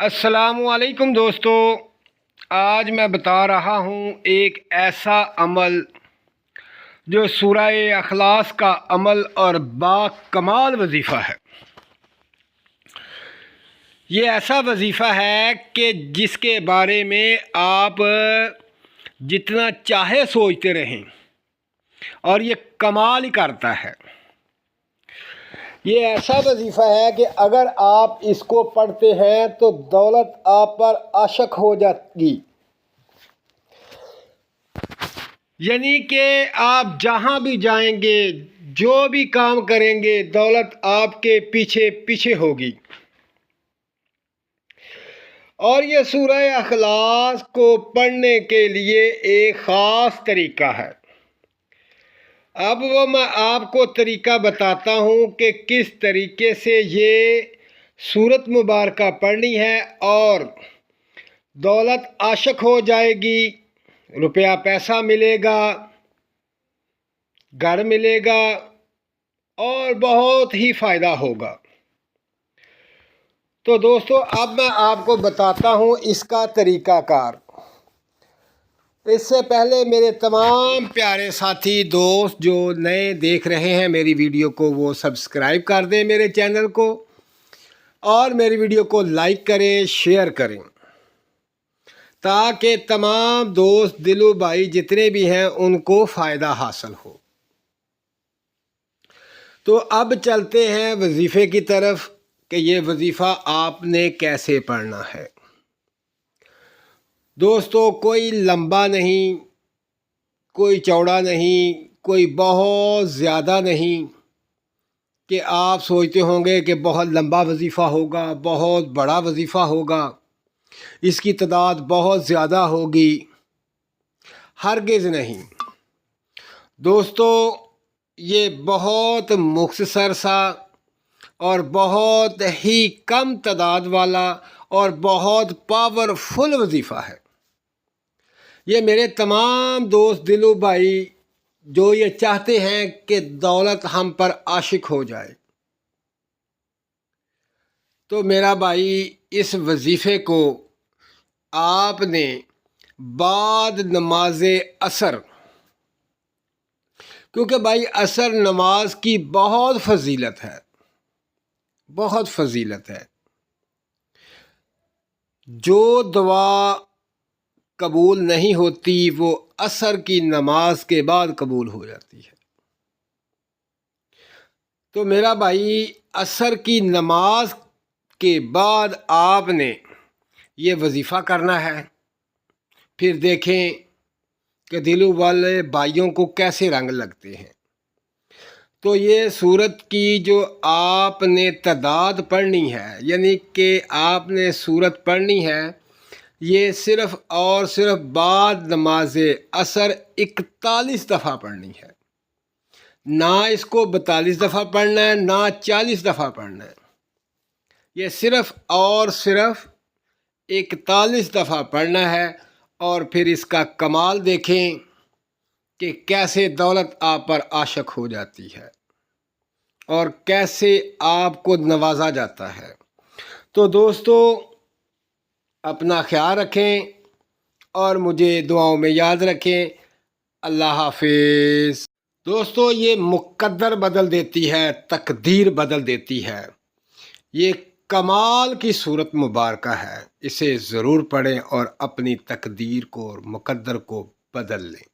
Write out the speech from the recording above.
السلام علیکم دوستو، آج میں بتا رہا ہوں ایک ایسا عمل جو سورہ اخلاص کا عمل اور با کمال وظیفہ ہے۔ یہ ایسا وظیفہ ہے کہ جس کے بارے میں آپ جتنا چاہے سوچتے رہیں اور یہ کمال ہی کرتا ہے۔ یہ ایسا وظیفہ ہے کہ اگر آپ اس کو پڑھتے ہیں تو دولت آپ پر عاشق ہو جاتی گی، یعنی کہ آپ جہاں بھی جائیں گے، جو بھی کام کریں گے، دولت آپ کے پیچھے پیچھے ہوگی۔ اور یہ سورہ اخلاص کو پڑھنے کے لیے ایک خاص طریقہ ہے۔ اب وہ میں آپ کو طریقہ بتاتا ہوں کہ کس طریقے سے یہ سورت مبارکہ پڑھنی ہے اور دولت عاشق ہو جائے گی، روپیہ پیسہ ملے گا، گھر ملے گا اور بہت ہی فائدہ ہوگا۔ تو دوستو اب میں آپ کو بتاتا ہوں اس کا طریقہ کار۔ اس سے پہلے میرے تمام پیارے ساتھی دوست جو نئے دیکھ رہے ہیں میری ویڈیو کو، وہ سبسکرائب کر دیں میرے چینل کو اور میری ویڈیو کو لائک کریں، شیئر کریں، تاکہ تمام دوست دلو بھائی جتنے بھی ہیں ان کو فائدہ حاصل ہو۔ تو اب چلتے ہیں وظیفے کی طرف کہ یہ وظیفہ آپ نے کیسے پڑھنا ہے۔ دوستو کوئی لمبا نہیں، کوئی چوڑا نہیں، کوئی بہت زیادہ نہیں کہ آپ سوچتے ہوں گے کہ بہت لمبا وظیفہ ہوگا، بہت بڑا وظیفہ ہوگا، اس کی تعداد بہت زیادہ ہوگی۔ ہرگز نہیں دوستو، یہ بہت مختصر سا اور بہت ہی کم تعداد والا اور بہت پاورفل وظیفہ ہے۔ یہ میرے تمام دوست دلو بھائی جو یہ چاہتے ہیں کہ دولت ہم پر عاشق ہو جائے، تو میرا بھائی اس وظیفے کو آپ نے بعد نماز عصر، کیونکہ بھائی عصر نماز کی بہت فضیلت ہے، بہت فضیلت ہے۔ جو دعا قبول نہیں ہوتی وہ عصر کی نماز کے بعد قبول ہو جاتی ہے۔ تو میرا بھائی عصر کی نماز کے بعد آپ نے یہ وظیفہ کرنا ہے۔ پھر دیکھیں کہ دلوں والے بھائیوں کو کیسے رنگ لگتے ہیں۔ تو یہ سورت کی جو آپ نے تعداد پڑھنی ہے، یعنی کہ آپ نے سورت پڑھنی ہے، یہ صرف اور صرف بعد نماز عصر 41 دفعہ پڑھنی ہے۔ نہ اس کو 42 دفعہ پڑھنا ہے، نہ 40 دفعہ پڑھنا ہے۔ یہ صرف اور صرف 41 دفعہ پڑھنا ہے۔ اور پھر اس کا کمال دیکھیں کہ کیسے دولت آپ پر عاشق ہو جاتی ہے اور کیسے آپ کو نوازا جاتا ہے۔ تو دوستو اپنا خیال رکھیں اور مجھے دعاؤں میں یاد رکھیں۔ اللہ حافظ۔ دوستو یہ مقدر بدل دیتی ہے، تقدیر بدل دیتی ہے۔ یہ کمال کی صورت مبارکہ ہے، اسے ضرور پڑھیں اور اپنی تقدیر کو اور مقدر کو بدل لیں۔